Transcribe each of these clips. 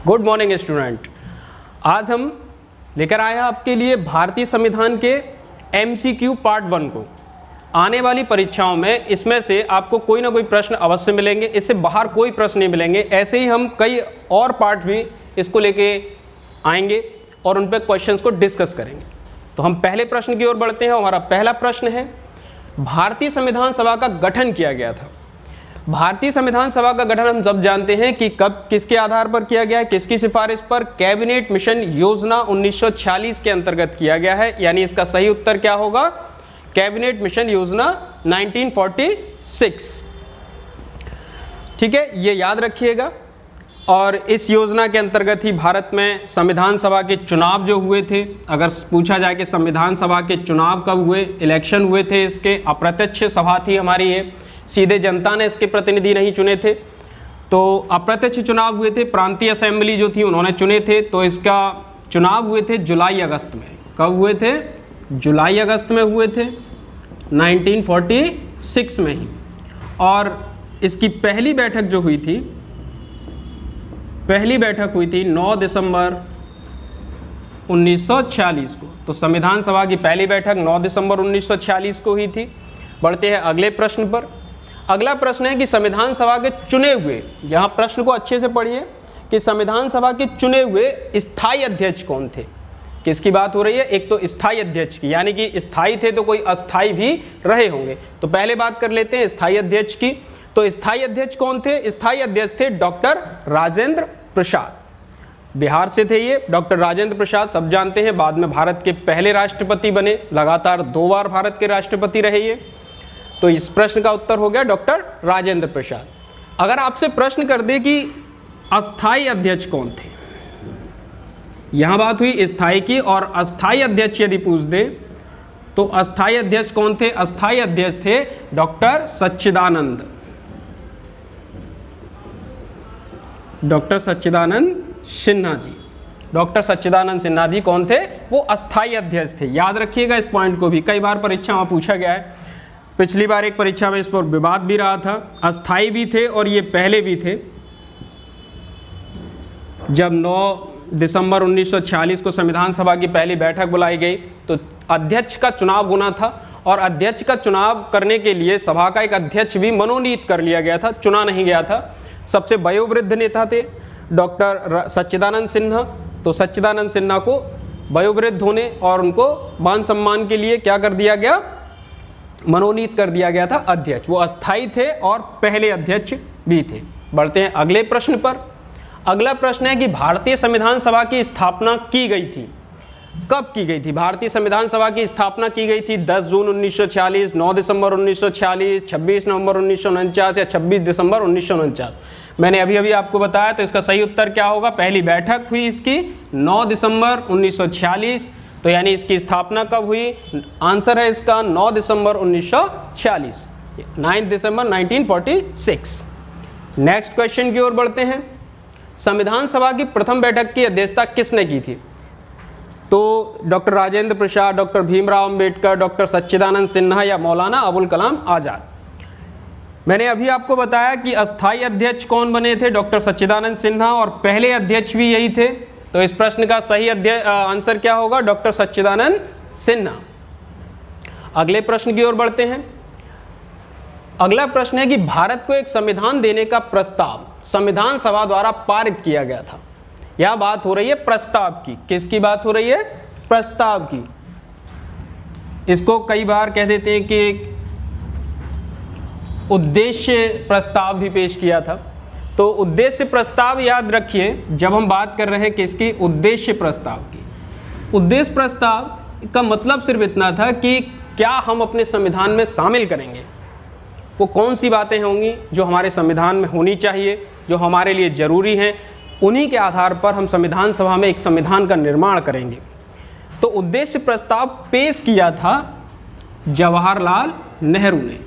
Good morning student. आज हम लेकर आए हैं आपके लिए भारतीय संविधान के MCQ पार्ट 1 को। आने वाली परीक्षाओं में इसमें से आपको कोई ना कोई प्रश्न अवश्य मिलेंगे, इससे बाहर कोई प्रश्न नहीं मिलेंगे। ऐसे ही हम कई और पार्ट भी इसको लेके आएंगे और उन पर क्वेश्चंस को डिस्कस करेंगे। तो हम पहले प्रश्न की ओर बढ़ते हैं। हमारा पहला प्रश्न है, भारतीय संविधान सभा का गठन किया गया था। भारतीय संविधान सभा का गठन हम सब जानते हैं कि कब, किसके आधार पर किया गया है, किसकी सिफारिश पर? कैबिनेट मिशन योजना 1946 के अंतर्गत किया गया है। यानी इसका सही उत्तर क्या होगा? कैबिनेट मिशन योजना 1946। ठीक है, ये याद रखिएगा। और इस योजना के अंतर्गत ही भारत में संविधान सभा के चुनाव जो हुए थे, अगर पूछा जाए कि संविधान सभा के चुनाव कब हुए, इलेक्शन हुए थे इसके, अप्रत्यक्ष सभा थी हमारी ये, सीधे जनता ने इसके प्रतिनिधि नहीं चुने थे। तो अप्रत्यक्ष चुनाव हुए थे, प्रांतीय असेंबली जो थी उन्होंने चुने थे। तो इसका चुनाव हुए थे जुलाई अगस्त में। कब हुए थे? जुलाई अगस्त में हुए थे 1946 में ही। और इसकी पहली बैठक जो हुई थी, पहली बैठक हुई थी 9 दिसंबर 1946 को। तो संविधान सभा की पहली बैठक 9 दिसंबर 1946 को हुई थी। बढ़ते हैं अगले प्रश्न पर। अगला प्रश्न है कि संविधान सभा के चुने हुए, यहाँ प्रश्न को अच्छे से पढ़िए कि संविधान सभा के चुने हुए स्थायी अध्यक्ष कौन थे। किसकी बात हो रही है? एक तो स्थायी अध्यक्ष की, यानी कि स्थायी थे तो कोई अस्थायी भी रहे होंगे। तो पहले बात कर लेते हैं स्थायी अध्यक्ष की। तो स्थायी अध्यक्ष कौन थे? स्थायी अध्यक्ष थे डॉक्टर राजेंद्र प्रसाद। बिहार से थे ये डॉक्टर राजेंद्र प्रसाद, सब जानते हैं। बाद में भारत के पहले राष्ट्रपति बने, लगातार 2 बार भारत के राष्ट्रपति रहे ये। तो इस प्रश्न का उत्तर हो गया डॉक्टर राजेंद्र प्रसाद। अगर आपसे प्रश्न कर दे कि अस्थायी अध्यक्ष कौन थे, यहां बात हुई स्थायी की, और अस्थायी अध्यक्ष यदि पूछ दे तो अस्थायी अध्यक्ष कौन थे? अस्थायी अध्यक्ष थे डॉक्टर सच्चिदानंद। डॉक्टर सच्चिदानंद सिन्हा जी। डॉक्टर सच्चिदानंद सिन्हा जी कौन थे? वो अस्थायी अध्यक्ष थे। याद रखिएगा इस पॉइंट को भी, कई बार परीक्षा में पूछा गया है। पिछली बार एक परीक्षा में इस पर विवाद भी रहा था। अस्थायी भी थे और ये पहले भी थे। जब 9 दिसंबर 1946 को संविधान सभा की पहली बैठक बुलाई गई तो अध्यक्ष का चुनाव होना था, और अध्यक्ष का चुनाव करने के लिए सभा का एक अध्यक्ष भी मनोनीत कर लिया गया था, चुना नहीं गया था। सबसे वयोवृद्ध नेता थे डॉक्टर सच्चिदानंद सिन्हा। तो सच्चिदानंद सिन्हा को वयोवृद्ध होने और उनको मान सम्मान के लिए क्या कर दिया गया? मनोनीत कर दिया गया था अध्यक्ष। वो अस्थायी थे और पहले अध्यक्ष भी थे। बढ़ते हैं अगले प्रश्न पर। अगला प्रश्न है कि भारतीय संविधान सभा की स्थापना की गई थी। कब की गई थी? भारतीय संविधान सभा की स्थापना की गई थी 10 जून 1946, 9 दिसंबर 1946, 26 नवंबर 1949 या 26 दिसंबर 1949। मैंने अभी अभी आपको बताया। तो इसका सही उत्तर क्या होगा? पहली बैठक हुई इसकी 9 दिसंबर 1946। तो यानी इसकी स्थापना कब हुई? आंसर है इसका 9 दिसंबर 1946, 9 दिसंबर 1946। नेक्स्ट क्वेश्चन की ओर बढ़ते हैं। संविधान सभा की प्रथम बैठक की अध्यक्षता किसने की थी? तो doctor Rajendra Prasad, doctor Bhimrao Ambedkar, doctor सच्चिदानंद सिन्हा या मौलाना अबुल कलाम आजाद। मैंने अभी आपको बताया कि अस्थायी अध्यक्ष कौन बने थे? डॉक्टर सच्चिदानंद सिन्हा, और पहले अध्यक्ष भी यही थे। तो इस प्रश्न का सही आंसर क्या होगा? डॉक्टर सच्चिदानंद सिन्हा। अगले प्रश्न की ओर बढ़ते हैं। अगला प्रश्न है कि भारत को एक संविधान देने का प्रस्ताव संविधान सभा द्वारा पारित किया गया था। यह बात हो रही है प्रस्ताव की। किसकी बात हो रही है? प्रस्ताव की। इसको कई बार कह देते हैं कि उद्देश्य प्रस्ताव भी पेश किया था। तो उद्देश्य प्रस्ताव याद रखिए, जब हम बात कर रहे हैं किसकी? उद्देश्य प्रस्ताव की। उद्देश्य प्रस्ताव का मतलब सिर्फ इतना था कि क्या हम अपने संविधान में शामिल करेंगे, वो कौन सी बातें होंगी जो हमारे संविधान में होनी चाहिए, जो हमारे लिए जरूरी हैं, उन्हीं के आधार पर हम संविधान सभा में एक संविधान का निर्माण करेंगे। तो उद्देश्य प्रस्ताव पेश किया था जवाहरलाल नेहरू ने।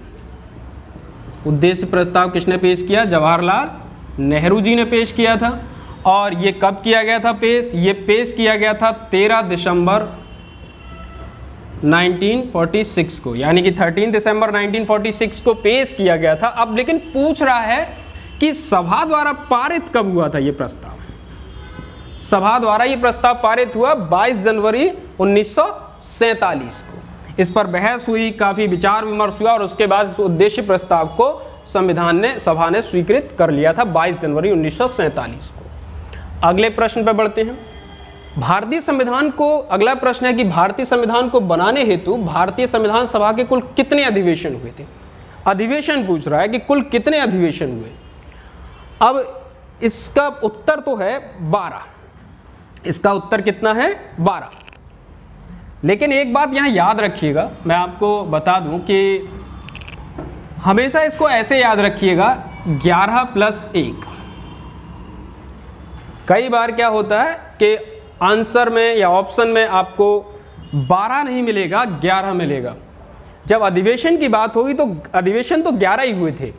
उद्देश्य प्रस्ताव किसने पेश किया? जवाहरलाल नेहरू जी ने पेश किया था। और ये कब किया गया था पेश? ये पेश किया गया था 13 दिसंबर 1946 को, यानी कि 13 दिसंबर 1946 को पेश किया गया था। अब लेकिन पूछ रहा है कि सभा द्वारा पारित कब हुआ था ये प्रस्ताव। सभा द्वारा ये प्रस्ताव पारित हुआ 22 जनवरी 1947 को। इस पर बहस हुई, काफी विचार विमर्श हुआ और उसके बाद इस उद्देश्य प्रस्ताव को सभा ने स्वीकृत कर लिया था 22 जनवरी 1947 को। अगले प्रश्न पर बढ़ते हैं। भारतीय संविधान को, अगला प्रश्न है कि भारतीय संविधान को बनाने हेतु भारतीय संविधान सभा के कुल कितने अधिवेशन हुए थे। अधिवेशन पूछ रहा है कि कुल कितने अधिवेशन हुए। अब इसका उत्तर तो है 12। इसका उत्तर कितना है? 12। लेकिन एक बात यहां याद रखिएगा, मैं आपको बता दूं कि हमेशा इसको ऐसे याद रखिएगा 11 + 1। कई बार क्या होता है कि आंसर में या ऑप्शन में आपको 12 नहीं मिलेगा, 11 मिलेगा। जब अधिवेशन की बात होगी तो अधिवेशन तो 11 ही हुए थे,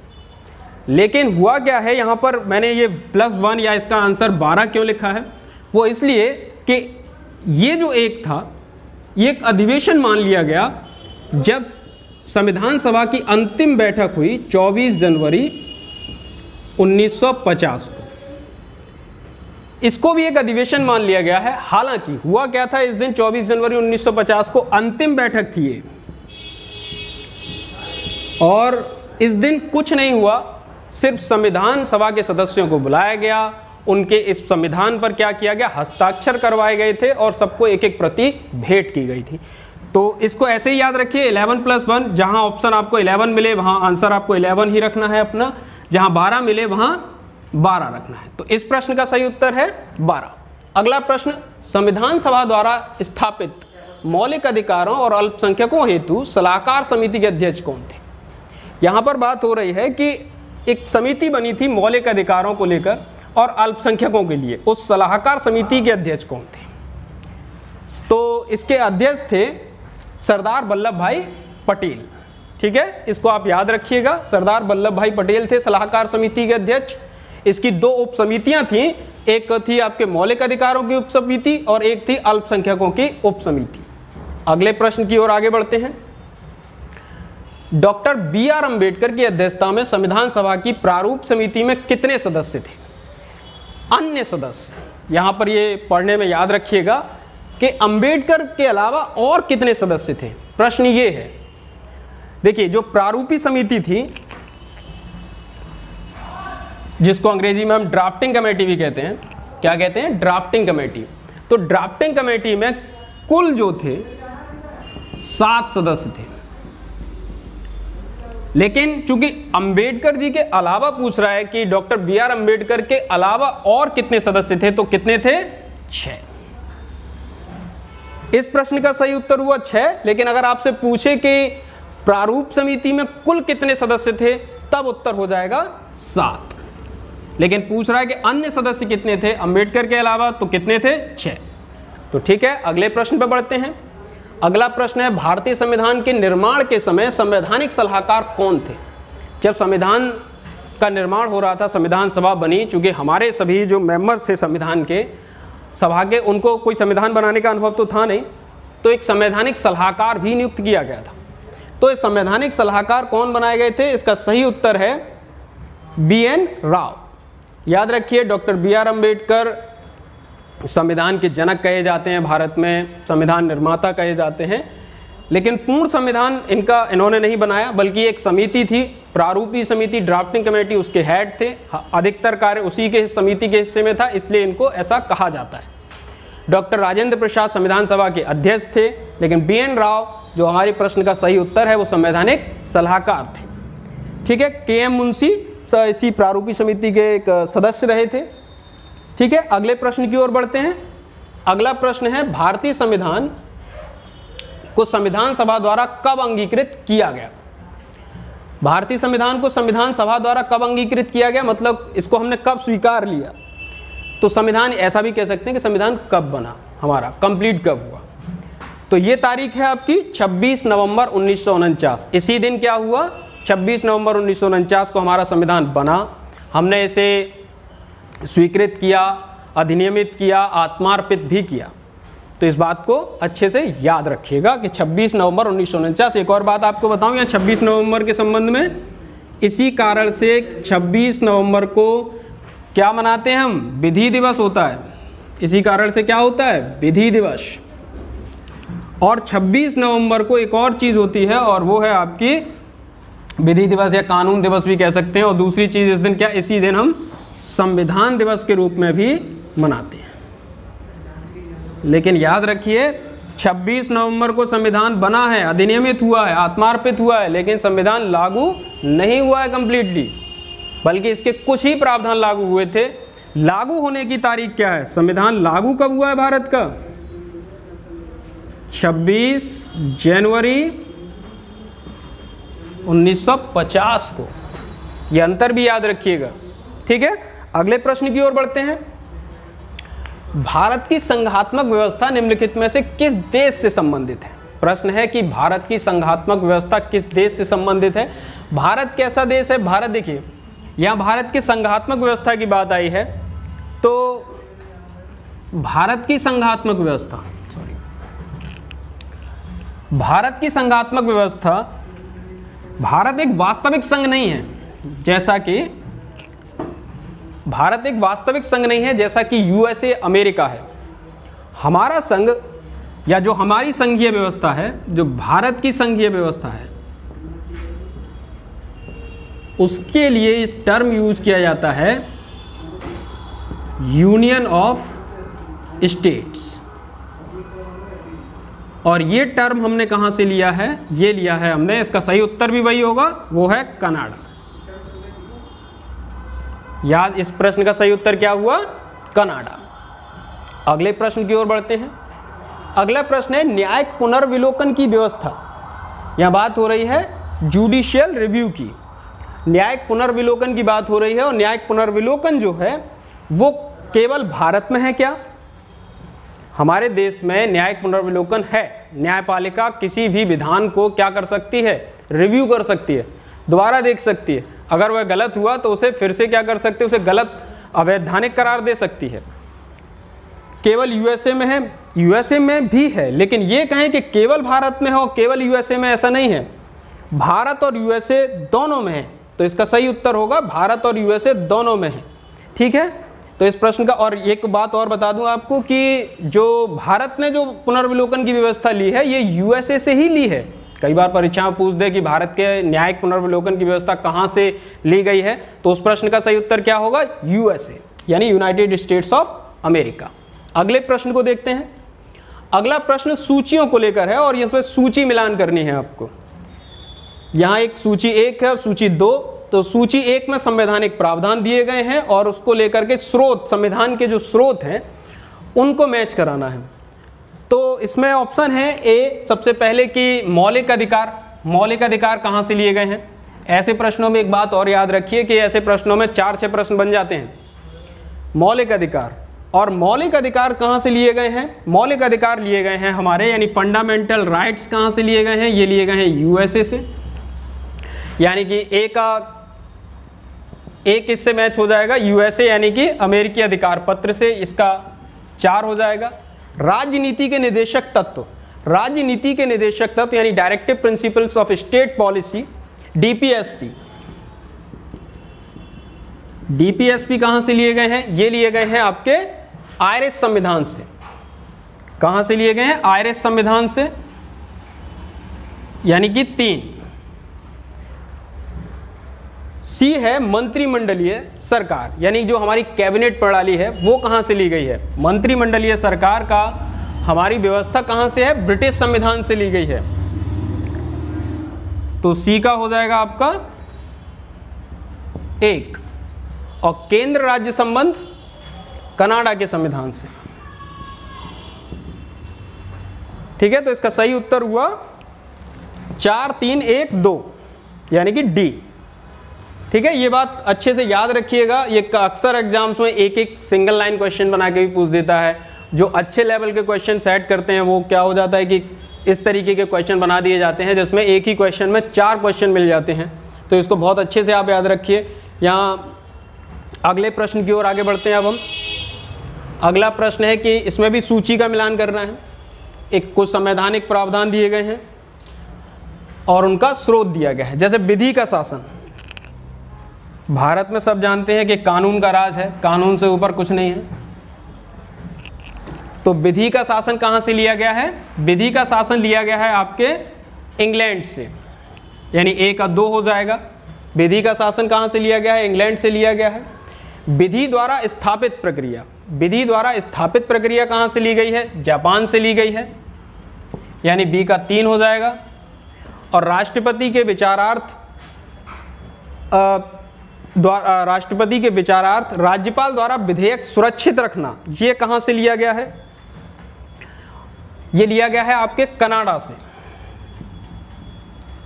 लेकिन हुआ क्या है यहाँ पर मैंने ये +1 या इसका आंसर 12 क्यों लिखा है, वो इसलिए कि ये जो एक था ये एक अधिवेशन मान लिया गया जब संविधान सभा की अंतिम बैठक हुई 24 जनवरी 1950 को। इसको भी एक अधिवेशन मान लिया गया है। हालांकि हुआ क्या था, इस दिन 24 जनवरी 1950 को अंतिम बैठक थी ये, और इस दिन कुछ नहीं हुआ, सिर्फ संविधान सभा के सदस्यों को बुलाया गया, उनके इस संविधान पर क्या किया गया, हस्ताक्षर करवाए गए थे और सबको एक एक प्रति भेंट की गई थी। तो इसको ऐसे ही याद रखिए 11 + 1, जहां ऑप्शन आपको 11 मिले वहां आंसर आपको 11 ही रखना है अपना, जहां 12 मिले वहां 12 रखना है। तो इस प्रश्न का सही उत्तर है 12। अगला प्रश्न, संविधान सभा द्वारा स्थापित मौलिक अधिकारों और अल्पसंख्यकों हेतु सलाहकार समिति के अध्यक्ष कौन थे। यहां पर बात हो रही है कि एक समिति बनी थी मौलिक अधिकारों को लेकर और अल्पसंख्यकों के लिए, उस सलाहकार समिति के अध्यक्ष कौन थे। तो इसके अध्यक्ष थे सरदार वल्लभ भाई पटेल। ठीक है, इसको आप याद रखिएगा, सरदार वल्लभ भाई पटेल थे सलाहकार समिति के अध्यक्ष। इसकी 2 उप समितियां थीं, एक थी आपके मौलिक अधिकारों की उप समिति और एक थी अल्पसंख्यकों की उप समिति। अगले प्रश्न की ओर आगे बढ़ते हैं। डॉक्टर BR अम्बेडकर की अध्यक्षता में संविधान सभा की प्रारूप समिति में कितने सदस्य थे। अन्य सदस्य, यहां पर ये पढ़ने में याद रखिएगा कि अंबेडकर के अलावा और कितने सदस्य थे। प्रश्न ये है, देखिए जो प्रारूपी समिति थी, जिसको अंग्रेजी में हम ड्राफ्टिंग कमेटी भी कहते हैं, क्या कहते हैं, ड्राफ्टिंग कमेटी। तो ड्राफ्टिंग कमेटी में कुल जो थे 7 सदस्य थे, लेकिन चूंकि अंबेडकर जी के अलावा पूछ रहा है कि डॉक्टर BR अम्बेडकर के अलावा और कितने सदस्य थे, तो कितने थे, 6। इस प्रश्न का सही उत्तर हुआ 6। लेकिन अगर आपसे पूछे कि प्रारूप समिति में कुल कितने सदस्य थे, तब उत्तर हो जाएगा 7। लेकिन पूछ रहा है कि अन्य सदस्य कितने थे अंबेडकर के अलावा, तो कितने थे, 6। तो ठीक है, अगले प्रश्न पर बढ़ते हैं। अगला प्रश्न है, भारतीय संविधान के निर्माण के समय संवैधानिक सलाहकार कौन थे। जब संविधान का निर्माण हो रहा था, संविधान सभा बनी, चूंकि हमारे सभी जो मेंबर्स थे संविधान के सभा के, उनको कोई संविधान बनाने का अनुभव तो था नहीं, तो एक संवैधानिक सलाहकार भी नियुक्त किया गया था। तो इस संवैधानिक सलाहकार कौन बनाए गए थे, इसका सही उत्तर है BN राव। याद रखिए, डॉक्टर BR अम्बेडकर संविधान के जनक कहे जाते हैं, भारत में संविधान निर्माता कहे जाते हैं, लेकिन पूर्ण संविधान इन्होंने नहीं बनाया, बल्कि एक समिति थी प्रारूपी समिति, ड्राफ्टिंग कमेटी, उसके हेड थे। अधिकतर कार्य उसी के समिति के हिस्से में था, इसलिए इनको ऐसा कहा जाता है। डॉक्टर राजेंद्र प्रसाद संविधान सभा के अध्यक्ष थे, लेकिन BN राव जो हमारे प्रश्न का सही उत्तर है वो संवैधानिक सलाहकार थे। ठीक है, KM मुंशी इसी प्रारूपी समिति के एक सदस्य रहे थे। ठीक है, अगले प्रश्न की ओर बढ़ते हैं। अगला प्रश्न है, भारतीय संविधान को संविधान सभा द्वारा कब अंगीकृत किया गया। भारतीय संविधान को संविधान सभा द्वारा कब अंगीकृत किया गया, मतलब इसको हमने कब स्वीकार लिया। तो संविधान, ऐसा भी कह सकते हैं कि संविधान कब बना, हमारा कंप्लीट कब हुआ। तो ये तारीख है आपकी 26 नवंबर 1949। इसी दिन क्या हुआ, 26 नवंबर 1949 को हमारा संविधान बना। हमने इसे स्वीकृत किया, अधिनियमित किया, आत्मार्पित भी किया। तो इस बात को अच्छे से याद रखिएगा कि 26 नवंबर 1949। एक और बात आपको बताऊं यहाँ 26 नवंबर के संबंध में, इसी कारण से 26 नवंबर को क्या मनाते हैं हम, विधि दिवस होता है। इसी कारण से क्या होता है, विधि दिवस। और 26 नवंबर को एक और चीज होती है और वो है आपकी विधि दिवस या कानून दिवस भी कह सकते हैं। और दूसरी चीज इस दिन क्या, इसी दिन हम संविधान दिवस के रूप में भी मनाते हैं। लेकिन याद रखिए 26 नवंबर को संविधान बना है, अधिनियमित हुआ है, आत्मार्पित हुआ है, लेकिन संविधान लागू नहीं हुआ है कंप्लीटली, बल्कि इसके कुछ ही प्रावधान लागू हुए थे। लागू होने की तारीख क्या है, संविधान लागू कब हुआ है भारत का, 26 जनवरी 1950 को। यह अंतर भी याद रखिएगा, ठीक है। अगले प्रश्न की ओर बढ़ते हैं। भारत की संघात्मक व्यवस्था निम्नलिखित में से किस देश से संबंधित है। प्रश्न है कि भारत की संघात्मक व्यवस्था किस देश से संबंधित है। भारत कैसा देश है, भारत देखिए यहां भारत की संघात्मक व्यवस्था की बात आई है, तो भारत की संघात्मक व्यवस्था, भारत की संघात्मक व्यवस्था, भारत एक वास्तविक संघ नहीं है, जैसा कि भारत एक वास्तविक संघ नहीं है जैसा कि यूएसए अमेरिका है। हमारा संघ या जो हमारी संघीय व्यवस्था है, जो भारत की संघीय व्यवस्था है, उसके लिए इस टर्म यूज किया जाता है यूनियन ऑफ स्टेट्स। और ये टर्म हमने कहां से लिया है, ये लिया है हमने, इसका सही उत्तर भी वही होगा, वो है कनाडा। याद, इस प्रश्न का सही उत्तर क्या हुआ, कनाडा। अगले प्रश्न की ओर बढ़ते हैं। अगला प्रश्न है न्यायिक पुनर्विलोकन की व्यवस्था। यहां बात हो रही है जुडिशियल रिव्यू की, न्यायिक पुनर्विलोकन की बात हो रही है। और न्यायिक पुनर्विलोकन जो है वो केवल भारत में है क्या, हमारे देश में न्यायिक पुनर्विलोकन है। न्यायपालिका किसी भी विधान को क्या कर सकती है, रिव्यू कर सकती है, दोबारा देख सकती है। अगर वह गलत हुआ तो उसे फिर से क्या कर सकते हैं, उसे गलत अवैधानिक करार दे सकती है। केवल यूएसए में है, यूएसए में भी है, लेकिन ये कहें कि केवल भारत में हो, केवल यूएसए में, ऐसा नहीं है। भारत और यूएसए दोनों में है, तो इसका सही उत्तर होगा भारत और यूएसए दोनों में है, ठीक है। तो इस प्रश्न का, और एक बात और बता दूं आपको कि जो भारत ने जो पुनर्विलोकन की व्यवस्था ली है ये यूएसए से ही ली है। कई बार परीक्षा में पूछ दे कि भारत के न्यायिक पुनर्विलोकन की व्यवस्था कहां से ली गई है, तो उस प्रश्न का सही उत्तर क्या होगा, यूएसए, यानी यूनाइटेड स्टेट्स ऑफ अमेरिका। अगले प्रश्न को देखते हैं। अगला प्रश्न सूचियों को लेकर है और इसमें सूची मिलान करनी है आपको। यहां एक सूची 1 है और सूची 2। तो सूची 1 में संवैधानिक प्रावधान दिए गए हैं और उसको लेकर के स्रोत, संविधान के जो स्रोत हैं उनको मैच कराना है। तो इसमें ऑप्शन है ए, सबसे पहले कि मौलिक अधिकार। मौलिक अधिकार कहां से लिए गए हैं। ऐसे प्रश्नों में एक बात और याद रखिए कि ऐसे प्रश्नों में 4-6 प्रश्न बन जाते हैं। मौलिक अधिकार, और मौलिक अधिकार कहां से लिए गए हैं, मौलिक अधिकार लिए गए हैं हमारे, यानी फंडामेंटल राइट्स कहां से लिए गए हैं, ये लिए गए हैं यूएसए से। यानी कि एक इससे मैच हो जाएगा यूएसए, यानी कि अमेरिकी अधिकार पत्र से, इसका 4 हो जाएगा। राजनीति के निदेशक तत्व, राजनीति के निदेशक तत्व यानी directive principles of state policy, DPSP. DPSP कहां से लिए गए हैं, ये लिए गए हैं आपके आयरिश संविधान से। कहां से लिए गए हैं, आयरिश संविधान से, यानी कि 3। सी है मंत्रिमंडलीय सरकार, यानी जो हमारी कैबिनेट प्रणाली है वो कहां से ली गई है। मंत्रिमंडलीय सरकार का हमारी व्यवस्था कहां से है, ब्रिटिश संविधान से ली गई है। तो सी का हो जाएगा आपका 1। और केंद्र राज्य संबंध कनाडा के संविधान से, ठीक है। तो इसका सही उत्तर हुआ 4, 3, 1, 2, यानी कि डी, ठीक है। ये बात अच्छे से याद रखिएगा, ये अक्सर एग्जाम्स में एक सिंगल लाइन क्वेश्चन बना के भी पूछ देता है। जो अच्छे लेवल के क्वेश्चन सेट करते हैं वो क्या हो जाता है कि इस तरीके के क्वेश्चन बना दिए जाते हैं जिसमें एक ही क्वेश्चन में 4 क्वेश्चन मिल जाते हैं। तो इसको बहुत अच्छे से आप याद रखिए। यहाँ अगले प्रश्न की ओर आगे बढ़ते हैं। अब हम अगला प्रश्न है कि इसमें भी सूची का मिलान करना है। एक कुछ संवैधानिक प्रावधान दिए गए हैं और उनका स्रोत दिया गया है। जैसे विधि का शासन, भारत में सब जानते हैं कि कानून का राज है, कानून से ऊपर कुछ नहीं है। तो विधि का शासन कहाँ से लिया गया है? विधि का शासन लिया गया है आपके इंग्लैंड से, यानी 1 का 2 हो जाएगा। विधि का शासन कहाँ से लिया गया है? इंग्लैंड से लिया गया है। विधि द्वारा स्थापित प्रक्रिया, विधि द्वारा स्थापित प्रक्रिया कहाँ से ली गई है? जापान से ली गई है, यानी बी का 3 हो जाएगा। और राष्ट्रपति के विचारार्थ राज्यपाल द्वारा विधेयक सुरक्षित रखना, ये कहाँ से लिया गया है? ये लिया गया है आपके कनाडा से।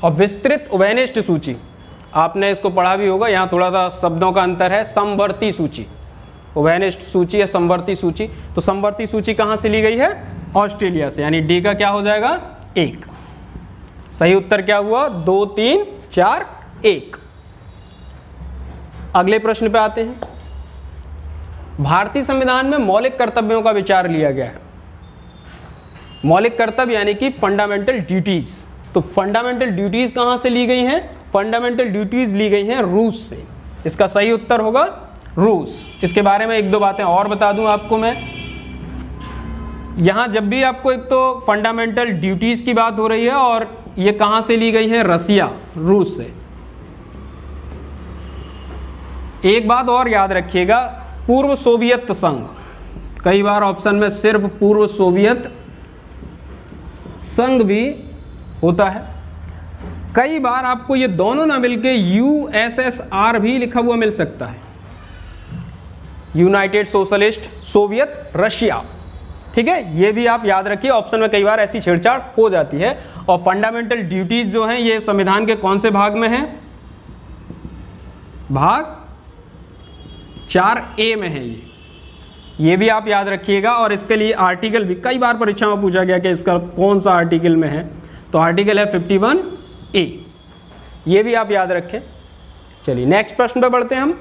और विस्तृत उभयनिष्ठ सूची, आपने इसको पढ़ा भी होगा, यहाँ थोड़ा सा शब्दों का अंतर है। समवर्ती सूची, उभयनिष्ठ सूची या समवर्ती सूची। तो समवर्ती सूची कहाँ से ली गई है? ऑस्ट्रेलिया से, यानी डी का क्या हो जाएगा? 1। सही उत्तर क्या हुआ? 2, 3, 4, 1। अगले प्रश्न पे आते हैं। भारतीय संविधान में मौलिक कर्तव्यों का विचार लिया गया है। मौलिक कर्तव्य यानी कि फंडामेंटल ड्यूटीज। तो फंडामेंटल ड्यूटीज कहां से ली गई हैं? फंडामेंटल ड्यूटीज ली गई हैं रूस से। इसका सही उत्तर होगा रूस। इसके बारे में 1-2 बातें और बता दूं आपको मैं। यहां जब भी आपको एक तो फंडामेंटल ड्यूटीज की बात हो रही है, और ये कहां से ली गई है? रसिया, रूस से। एक बात और याद रखिएगा, पूर्व सोवियत संघ, कई बार ऑप्शन में सिर्फ पूर्व सोवियत संघ भी होता है। कई बार आपको ये दोनों ना मिलके यूएसएसआर भी लिखा हुआ मिल सकता है, यूनाइटेड सोशलिस्ट सोवियत रशिया। ठीक है, ये भी आप याद रखिए, ऑप्शन में कई बार ऐसी छेड़छाड़ हो जाती है। और फंडामेंटल ड्यूटीज जो हैं ये संविधान के कौन से भाग में है? भाग 4A में है ये भी आप याद रखिएगा। और इसके लिए आर्टिकल भी कई बार परीक्षा में पूछा गया कि इसका कौन सा आर्टिकल में है, तो आर्टिकल है 51A, ये भी आप याद रखें। चलिए नेक्स्ट प्रश्न पे बढ़ते हैं हम।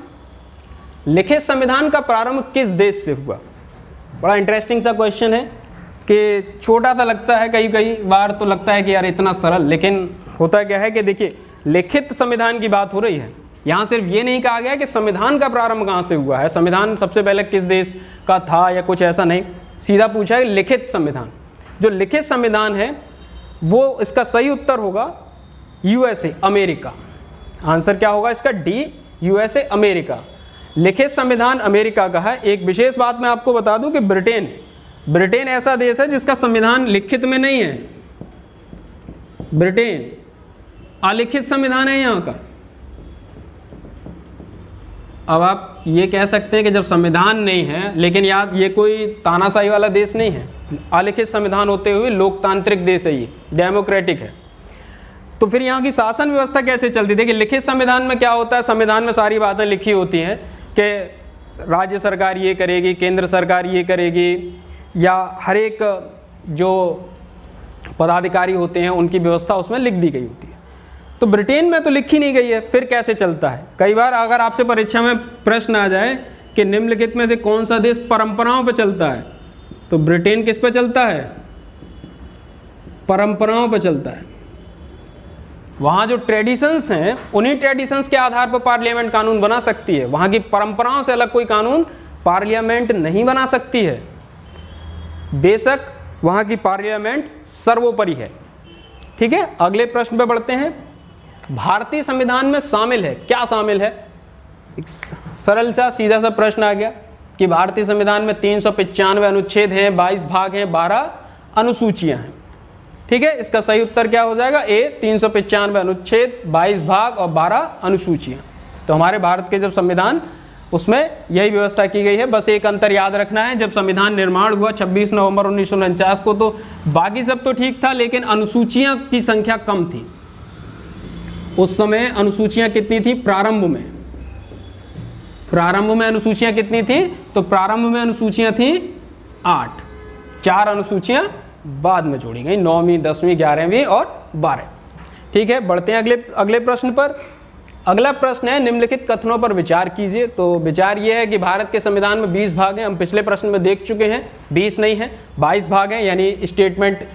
लिखित संविधान का प्रारंभ किस देश से हुआ? बड़ा इंटरेस्टिंग सा क्वेश्चन है कि छोटा सा लगता है, कई बार तो लगता है कि यार इतना सरल, लेकिन होता क्या है कि देखिए लिखित संविधान की बात हो रही है। यहाँ सिर्फ ये नहीं कहा गया कि संविधान का प्रारंभ कहाँ से हुआ है, संविधान सबसे पहले किस देश का था या कुछ ऐसा नहीं, सीधा पूछा है लिखित संविधान। जो लिखित संविधान है वो, इसका सही उत्तर होगा यूएसए, अमेरिका। आंसर क्या होगा इसका? D, USA, America. लिखित संविधान अमेरिका का है। एक विशेष बात मैं आपको बता दूं कि ब्रिटेन ऐसा देश है जिसका संविधान लिखित में नहीं है। ब्रिटेन अलिखित संविधान है यहाँ का। अब आप ये कह सकते हैं कि जब संविधान नहीं है, लेकिन याद ये कोई तानाशाही वाला देश नहीं है, अलिखित संविधान होते हुए लोकतांत्रिक देश है, ये डेमोक्रेटिक है। तो फिर यहाँ की शासन व्यवस्था कैसे चलती थी? कि लिखित संविधान में क्या होता है, संविधान में सारी बातें लिखी होती हैं कि राज्य सरकार ये करेगी, केंद्र सरकार ये करेगी, या हर एक जो पदाधिकारी होते हैं उनकी व्यवस्था उसमें लिख दी गई होती है। तो ब्रिटेन में तो लिखी नहीं गई है, फिर कैसे चलता है? कई बार अगर आपसे परीक्षा में प्रश्न आ जाए कि निम्नलिखित में से कौन सा देश परंपराओं पर चलता है, तो ब्रिटेन किस पे चलता है? परंपराओं पर चलता है। वहाँ जो ट्रेडिशंस हैं, उन्हीं ट्रेडिशंस के आधार पर पार्लियामेंट कानून बना सकती है। वहाँ की परंपराओं से अलग कोई कानून पार्लियामेंट नहीं बना सकती है। बेशक वहाँ की पार्लियामेंट सर्वोपरि है। ठीक है, अगले प्रश्न पे बढ़ते हैं। भारतीय संविधान में शामिल है, क्या शामिल है? एक सरल सा सीधा सा प्रश्न आ गया कि भारतीय संविधान में 395 अनुच्छेद हैं, 22 भाग हैं, 12 अनुसूचियां हैं। ठीक है, इसका सही उत्तर क्या हो जाएगा? ए, 395 अनुच्छेद, 22 भाग और 12 अनुसूचियां। तो हमारे भारत के जब संविधान, उसमें यही व्यवस्था की गई है। बस एक अंतर याद रखना है, जब संविधान निर्माण हुआ 26 नवंबर 1949 को, तो बाकी सब तो ठीक था, लेकिन अनुसूचियां की संख्या कम थी। उस समय अनुसूचियां कितनी थी? प्रारंभ में अनुसूचियां कितनी थी? तो प्रारंभ में अनुसूचियां थी 8, 4 अनुसूचियां बाद में जोड़ी गई, 9वीं, 10वीं, 11वीं और 12। ठीक है, बढ़ते हैं अगले प्रश्न पर। अगला प्रश्न है, निम्नलिखित कथनों पर विचार कीजिए। तो विचार ये है कि भारत के संविधान में 20 भाग हैं। हम पिछले प्रश्न में देख चुके हैं 20 नहीं है, 22 भाग हैं, यानी स्टेटमेंट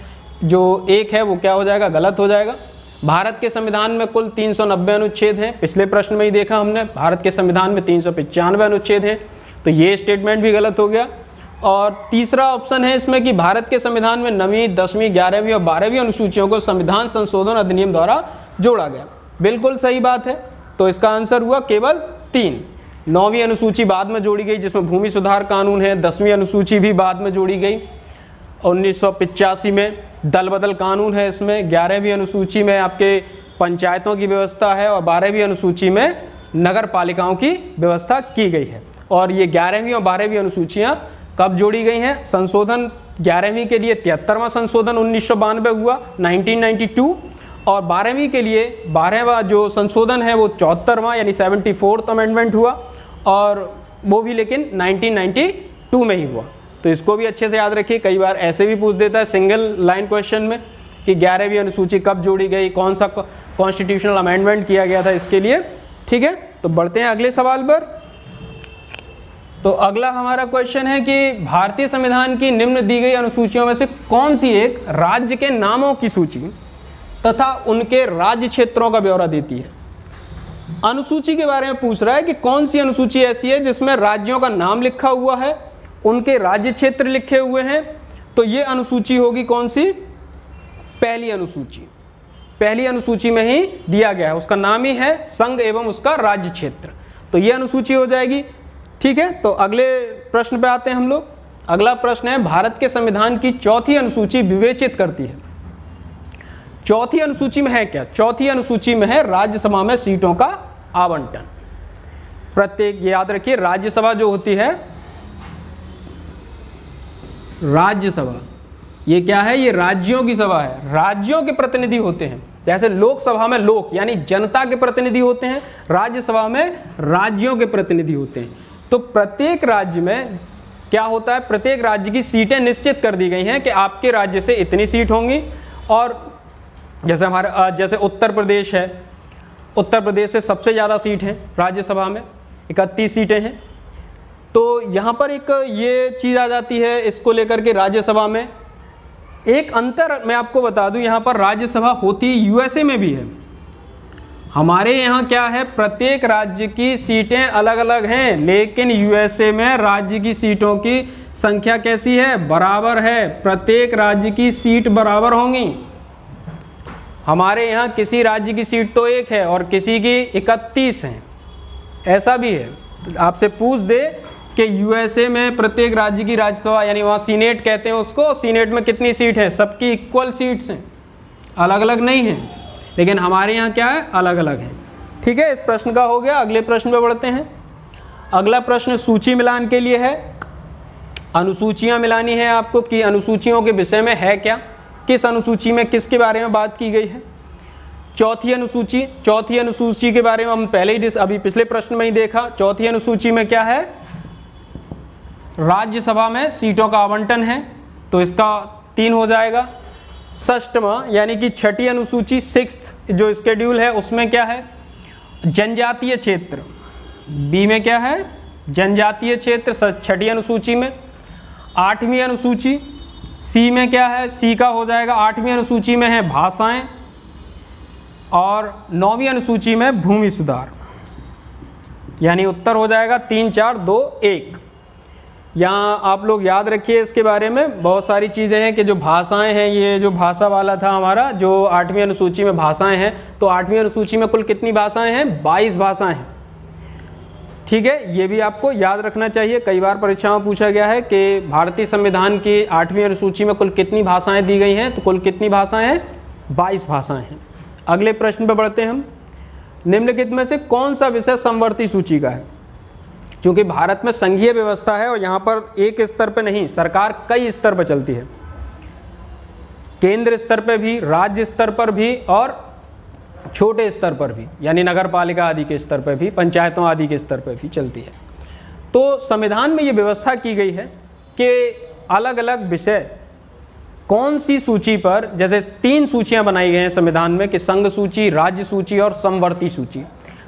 जो एक है वो क्या हो जाएगा? गलत हो जाएगा। भारत के संविधान में कुल 390 अनुच्छेद हैं। पिछले प्रश्न में ही देखा हमने, भारत के संविधान में 395 अनुच्छेद हैं, तो ये स्टेटमेंट भी गलत हो गया। और तीसरा ऑप्शन है इसमें कि भारत के संविधान में 9वीं, 10वीं, 11वीं और 12वीं अनुसूचियों को संविधान संशोधन अधिनियम द्वारा जोड़ा गया। बिल्कुल सही बात है। तो इसका आंसर हुआ केवल 3। 9वीं अनुसूची बाद में जोड़ी गई जिसमें भूमि सुधार कानून है। 10वीं अनुसूची भी बाद में जोड़ी गई 1985 में। दल बदल कानून है इसमें। 11वीं अनुसूची में आपके पंचायतों की व्यवस्था है और 12वीं अनुसूची में नगर पालिकाओं की व्यवस्था की गई है। और ये 11वीं और 12वीं अनुसूचियाँ कब जोड़ी गई हैं? संशोधन 11वीं के लिए 73वां संशोधन 1992 हुआ 1992 और 12वीं के लिए 12वां जो संशोधन है वो 74वां यानी 74th अमेंडमेंट हुआ और वो भी लेकिन 1992 में ही हुआ। तो इसको भी अच्छे से याद रखिए, कई बार ऐसे भी पूछ देता है सिंगल लाइन क्वेश्चन में कि 11वीं अनुसूची कब जोड़ी गई, कौन सा कॉन्स्टिट्यूशनल अमेंडमेंट किया गया था इसके लिए। ठीक है, तो बढ़ते हैं अगले सवाल पर। तो अगला हमारा क्वेश्चन है कि भारतीय संविधान की निम्न दी गई अनुसूचियों में से कौन सी एक राज्य के नामों की सूची तथा उनके राज्य क्षेत्रों का ब्यौरा देती है। अनुसूची के बारे में पूछ रहा है कि कौन सी अनुसूची ऐसी है जिसमें राज्यों का नाम लिखा हुआ है, उनके राज्य क्षेत्र लिखे हुए हैं। तो ये अनुसूची होगी कौन सी? पहली अनुसूची। पहली अनुसूची में ही दिया गया है, उसका नाम ही है संघ एवं उसका राज्य क्षेत्र। तो ये अनुसूची हो जाएगी। ठीक है, तो अगले प्रश्न पे आते हैं हम लोग। अगला प्रश्न है भारत के संविधान की चौथी अनुसूची विवेचित करती है। चौथी अनुसूची में है क्या? चौथी अनुसूची में है राज्यसभा में सीटों का आवंटन। प्रत्येक, याद रखिए, राज्यसभा जो होती है, राज्यसभा ये क्या है? ये राज्यों की सभा है। राज्यों के प्रतिनिधि होते हैं। जैसे लोकसभा में लोक यानी जनता के प्रतिनिधि होते हैं, राज्यसभा में राज्यों के प्रतिनिधि होते हैं। तो प्रत्येक राज्य में क्या होता है? प्रत्येक राज्य की सीटें निश्चित कर दी गई हैं कि आपके राज्य से इतनी सीट होंगी। और जैसे उत्तर प्रदेश है, उत्तर प्रदेश से सबसे ज़्यादा सीट हैं राज्यसभा में, 31 सीटें हैं। तो यहाँ पर एक ये चीज़ आ जाती है इसको लेकर के राज्यसभा में एक अंतर मैं आपको बता दूं, यहाँ पर राज्यसभा होती यूएसए में भी है। हमारे यहाँ क्या है? प्रत्येक राज्य की सीटें अलग अलग हैं, लेकिन यूएसए में राज्य की सीटों की संख्या कैसी है? बराबर है। प्रत्येक राज्य की सीट बराबर होंगी। हमारे यहाँ किसी राज्य की सीट तो 1 है और किसी की 31 हैं, ऐसा भी है। तो आपसे पूछ दे कि यूएसए में प्रत्येक राज्य की राज्यसभा यानी वहाँ सीनेट कहते हैं उसको, सीनेट में कितनी सीट है? सबकी इक्वल सीट्स हैं, अलग अलग नहीं हैं। लेकिन हमारे यहाँ क्या है? अलग अलग हैं। ठीक है, इस प्रश्न का हो गया। अगले प्रश्न पे बढ़ते हैं। अगला प्रश्न सूची मिलान के लिए है। अनुसूचियाँ मिलानी है आपको कि अनुसूचियों के विषय में है क्या, किस अनुसूची में किसके बारे में बात की गई है। चौथी अनुसूची के बारे में हम पहले ही अभी पिछले प्रश्न में ही देखा। चौथी अनुसूची में क्या है? राज्यसभा में सीटों का आवंटन है, तो इसका 3 हो जाएगा। षष्ठवां यानी कि छठी अनुसूची, 6th जो स्केड्यूल है उसमें क्या है? जनजातीय क्षेत्र। बी में क्या है? जनजातीय क्षेत्र छठी अनुसूची में। 8वीं अनुसूची सी में क्या है? सी का हो जाएगा 8वीं अनुसूची में है भाषाएं और 9वीं अनुसूची में भूमि सुधार। यानी उत्तर हो जाएगा 3, 4, 2, 1। यहाँ आप लोग याद रखिए इसके बारे में बहुत सारी चीज़ें हैं कि जो भाषाएं हैं, ये जो भाषा वाला था हमारा जो 8वीं अनुसूची में भाषाएं हैं, तो 8वीं अनुसूची में कुल कितनी भाषाएं हैं? 22 भाषाएं हैं। ठीक है, ये भी आपको याद रखना चाहिए। कई बार परीक्षाओं में पूछा गया है कि भारतीय संविधान की 8वीं अनुसूची में कुल कितनी भाषाएं दी गई हैं, तो कुल कितनी भाषाएं हैं? 22 भाषाएं हैं। अगले प्रश्न पर बढ़ते हैं हम। निम्नलिखित में से कौन सा विषय समवर्ती सूची का है? क्योंकि भारत में संघीय व्यवस्था है और यहाँ पर एक स्तर पर नहीं, सरकार कई स्तर पर चलती है। केंद्र स्तर पर भी, राज्य स्तर पर भी और छोटे स्तर पर भी, यानी नगर पालिका आदि के स्तर पर भी, पंचायतों आदि के स्तर पर भी चलती है। तो संविधान में ये व्यवस्था की गई है कि अलग अलग विषय कौन सी सूची पर, जैसे 3 सूचियां बनाई गई हैं संविधान में कि संघ सूची, राज्य सूची और समवर्ती सूची।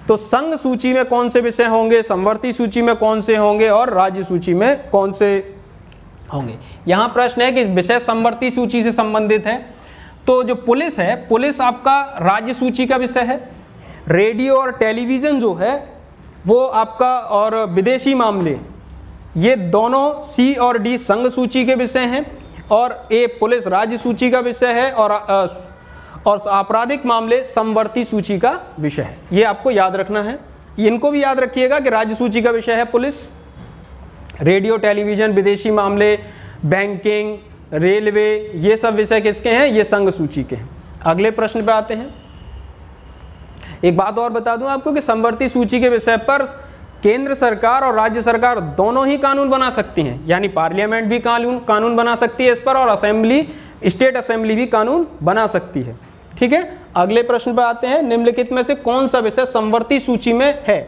तो संघ सूची में कौन से विषय होंगे, समवर्ती सूची में कौन से होंगे और राज्य सूची में कौन से होंगे। यहाँ प्रश्न है कि विषय समवर्ती सूची से संबंधित है। तो जो पुलिस है, पुलिस आपका राज्य सूची का विषय है। रेडियो और टेलीविज़न जो है वो आपका, और विदेशी मामले ये दोनों सी और डी संघ सूची के विषय हैं और ए पुलिस राज्य सूची का विषय है और आपराधिक मामले समवर्ती सूची का विषय है। ये आपको याद रखना है। इनको भी याद रखिएगा कि राज्य सूची का विषय है पुलिस, रेडियो टेलीविजन, विदेशी मामले, बैंकिंग, रेलवे, ये सब विषय किसके हैं? ये संघ सूची के हैं। अगले प्रश्न पे आते हैं। एक बात और बता दूं आपको कि समवर्ती सूची के विषय पर केंद्र सरकार और राज्य सरकार दोनों ही कानून बना सकती हैं, यानी पार्लियामेंट भी कानून बना सकती है इस पर और असेंबली, स्टेट असेंबली भी कानून बना सकती है। ठीक है, अगले प्रश्न पर आते हैं। निम्नलिखित में से कौन सा विषय समवर्ती सूची में है?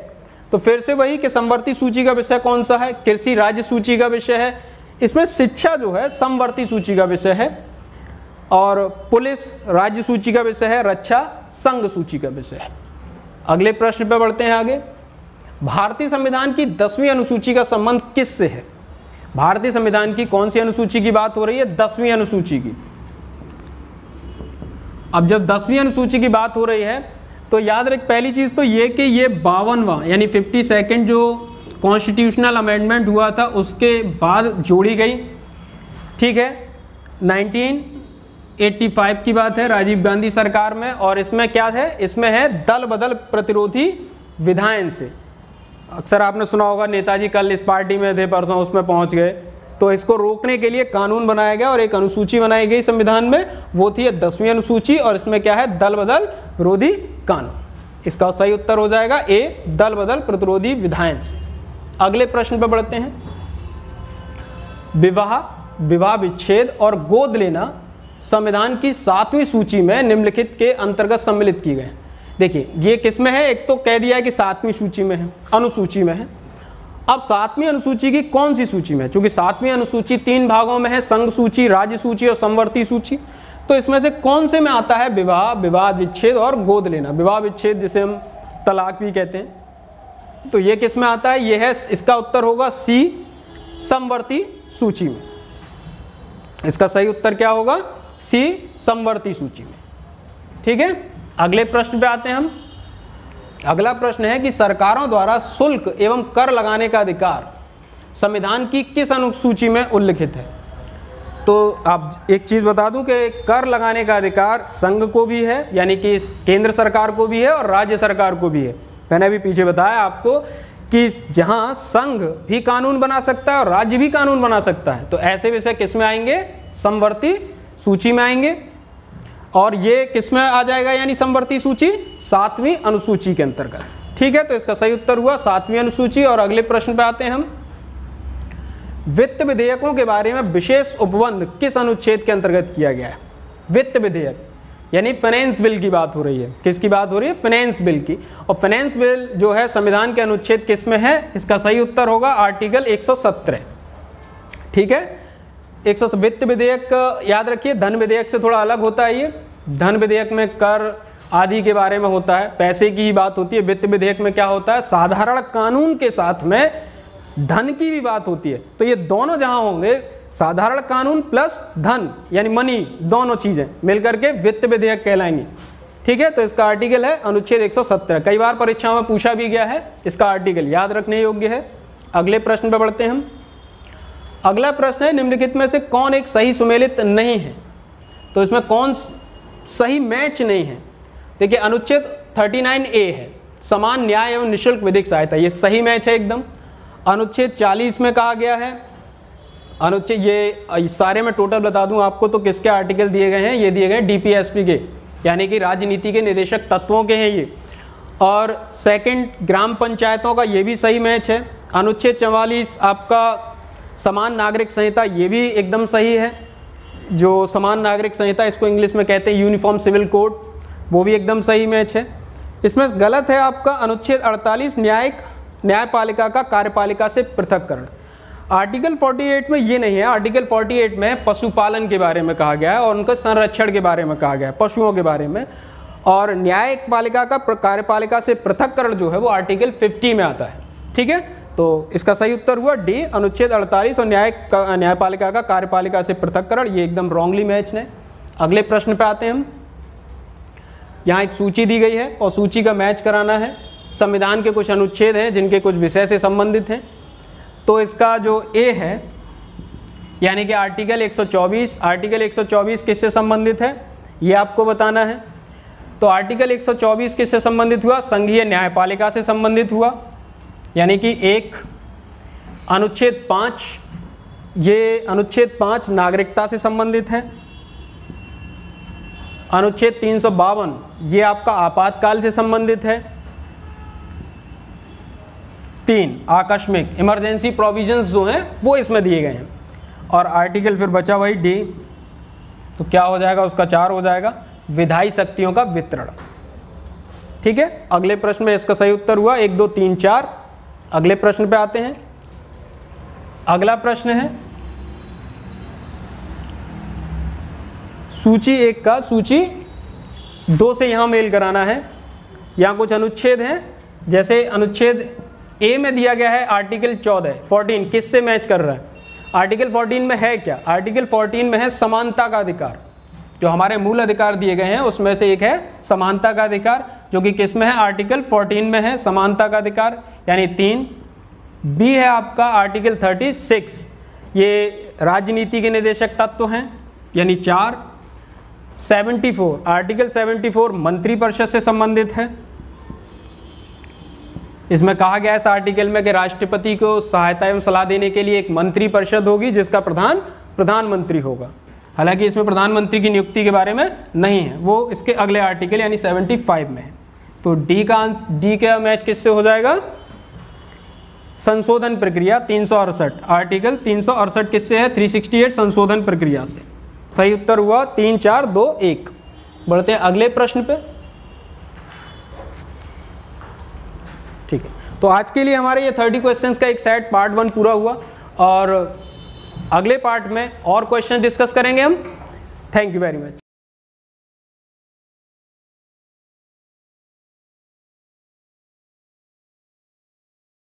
तो फिर से वही कि समवर्ती सूची का विषय कौन सा है? कृषि राज्य सूची का विषय है। इसमें शिक्षा जो है समवर्ती सूची का विषय है और पुलिस राज्य सूची का विषय है, रक्षा संघ सूची का विषय है। अगले प्रश्न पर बढ़ते हैं आगे। भारतीय संविधान की 10वीं अनुसूची का संबंध किससे है? भारतीय संविधान की कौन सी अनुसूची की बात हो रही है? 10वीं अनुसूची की। अब जब 10वीं अनुसूची की बात हो रही है तो याद रख, पहली चीज तो ये कि ये 52वां यानी 52nd जो कॉन्स्टिट्यूशनल अमेंडमेंट हुआ था उसके बाद जोड़ी गई। ठीक है, 1985 की बात है, राजीव गांधी सरकार में। और इसमें क्या है? इसमें है दल बदल प्रतिरोधी विधायन से। अक्सर आपने सुना होगा नेताजी कल इस पार्टी में थे, परसों उसमें पहुंच गए। तो इसको रोकने के लिए कानून बनाया गया और एक अनुसूची बनाई गई संविधान में, वो थी 10वीं अनुसूची और इसमें क्या है? दल बदल विरोधी कानून। इसका सही उत्तर हो जाएगा ए, दल बदल प्रतिरोधी विधायन से। अगले प्रश्न पर बढ़ते हैं। विवाह विच्छेद और गोद लेना संविधान की 7वीं सूची में निम्नलिखित के अंतर्गत सम्मिलित की गए। देखिए ये किस में है? एक तो कह दिया है कि 7वीं सूची में है, अनुसूची में है। अब 7वीं अनुसूची की कौन सी सूची में है? चूंकि 7वीं अनुसूची 3 भागों में है, संघ सूची, राज्य सूची और समवर्ती सूची। तो इसमें से कौन से में आता है विवाह, विवाद विच्छेद और गोद लेना? विवाह विच्छेद जिसे हम तलाक भी कहते हैं, तो ये किस में आता है? ये है, इसका उत्तर होगा सी, समवर्ती सूची में। इसका सही उत्तर क्या होगा? सी, समवर्ती सूची में। ठीक है, अगले प्रश्न पे आते हैं हम। अगला प्रश्न है कि सरकारों द्वारा शुल्क एवं कर लगाने का अधिकार संविधान की किस अनुसूची में उल्लिखित है? तो आप एक चीज बता दूं कि कर लगाने का अधिकार संघ को भी है, यानी कि केंद्र सरकार को भी है और राज्य सरकार को भी है। मैंने अभी पीछे बताया आपको कि जहां संघ भी कानून बना सकता है और राज्य भी कानून बना सकता है, तो ऐसे विषय किस में आएंगे? समवर्ती सूची में आएंगे। और ये किस में आ जाएगा यानी समवर्ती सूची? 7वीं अनुसूची के अंतर्गत। ठीक है, तो इसका सही उत्तर हुआ 7वीं अनुसूची। और अगले प्रश्न पे आते हैं हम। वित्त विधेयकों के बारे में विशेष उपबंध किस अनुच्छेद के अंतर्गत किया गया है? वित्त विधेयक यानी फाइनेंस बिल की बात हो रही है। किसकी बात हो रही है? फाइनेंस बिल की। और फाइनेंस बिल जो है संविधान के अनुच्छेद किस में है? इसका सही उत्तर होगा आर्टिकल 117। ठीक है, वित्त विधेयक याद रखिए, धन विधेयक से थोड़ा अलग होता है। ये धन विधेयक में कर आदि के बारे में होता है, पैसे की ही बात होती है। वित्त विधेयक में क्या होता है? साधारण कानून के साथ में धन की भी बात होती है। तो ये दोनों जहां होंगे, साधारण कानून प्लस धन यानी मनी, दोनों चीजें मिलकर के वित्त विधेयक कहलाएंगी। ठीक है, तो इसका आर्टिकल है अनुच्छेद 117। कई बार परीक्षाओं में पूछा भी गया है, इसका आर्टिकल याद रखने योग्य है। अगले प्रश्न पर बढ़ते हैं हम। अगला प्रश्न है, निम्नलिखित में से कौन एक सही सुमेलित नहीं है? तो इसमें कौन सही मैच नहीं है? देखिए अनुच्छेद 39A है, समान न्याय एवं निःशुल्क विधिक सहायता, ये सही मैच है एकदम। अनुच्छेद 40 में कहा गया है, अनुच्छेद ये सारे में टोटल बता दूं आपको तो किसके आर्टिकल दिए गए हैं? ये दिए गए DPSP के, यानी कि राजनीति के निदेशक तत्वों के हैं ये। और सेकंड ग्राम पंचायतों का ये भी सही मैच है। अनुच्छेद 44 आपका समान नागरिक संहिता, ये भी एकदम सही है। जो समान नागरिक संहिता इसको इंग्लिश में कहते हैं यूनिफॉर्म सिविल कोड, वो भी एकदम सही मैच है। इसमें गलत है आपका अनुच्छेद 48 न्यायपालिका का कार्यपालिका से पृथककरण। आर्टिकल 48 में ये नहीं है। आर्टिकल 48 में पशुपालन के बारे में कहा गया है और उनके संरक्षण के बारे में कहा गया है, पशुओं के बारे में। और न्यायपालिका का कार्यपालिका से पृथककरण जो है वो आर्टिकल 50 में आता है। ठीक है, तो इसका सही उत्तर हुआ डी, अनुच्छेद 48 और न्यायपालिका का कार्यपालिका से पृथककरण, ये एकदम रॉन्गली मैच है। अगले प्रश्न पे आते हैं हम। यहाँ एक सूची दी गई है और सूची का मैच कराना है। संविधान के कुछ अनुच्छेद हैं जिनके कुछ विषय से संबंधित हैं। तो इसका जो ए है यानी कि आर्टिकल 124 किससे संबंधित है ये आपको बताना है। तो आर्टिकल 124 किससे संबंधित हुआ? संघीय न्यायपालिका से संबंधित हुआ, यानी कि एक अनुच्छेद 5, ये अनुच्छेद 5 नागरिकता से संबंधित है। अनुच्छेद 352 ये आपका आपातकाल से संबंधित है। 3 आकस्मिक इमरजेंसी प्रोविजंस जो हैं वो इसमें दिए गए हैं। और आर्टिकल फिर बचा वही डी, तो क्या हो जाएगा उसका 4 हो जाएगा, विधायी शक्तियों का वितरण। ठीक है, अगले प्रश्न में इसका सही उत्तर हुआ 1 2 3 4। अगले प्रश्न पे आते हैं। अगला प्रश्न है सूची 1 का सूची 2 से यहां मेल कराना है। यहां कुछ अनुच्छेद हैं, जैसे अनुच्छेद ए में दिया गया है आर्टिकल 14 किससे मैच कर रहा है? आर्टिकल 14 में है क्या? आर्टिकल 14 में है समानता का अधिकार। जो हमारे मूल अधिकार दिए गए हैं उसमें से एक है समानता का अधिकार, जो कि किस में है? आर्टिकल 14 में है समानता का अधिकार, यानी 3। बी है आपका आर्टिकल 36, ये राजनीति के निदेशक तत्व हैं, यानी 4। 74 आर्टिकल 74 मंत्रिपरिषद से संबंधित है। इसमें कहा गया है इस आर्टिकल में कि राष्ट्रपति को सहायता एवं सलाह देने के लिए एक मंत्रिपरिषद होगी जिसका प्रधान प्रधानमंत्री होगा। हालांकि इसमें प्रधानमंत्री की नियुक्ति के बारे में नहीं है, वो इसके अगले आर्टिकल यानी 75 में है। तो डी का मैच किससे हो जाएगा? संशोधन प्रक्रिया 368, आर्टिकल 368 किससे है? 368 संशोधन प्रक्रिया से। सही उत्तर हुआ 3 4 2 1। बढ़ते हैं अगले प्रश्न पे। ठीक है, तो आज के लिए हमारे ये 30 क्वेश्चंस का एक सेट पार्ट 1 पूरा हुआ, और अगले पार्ट में और क्वेश्चन डिस्कस करेंगे हम। Thank you very much.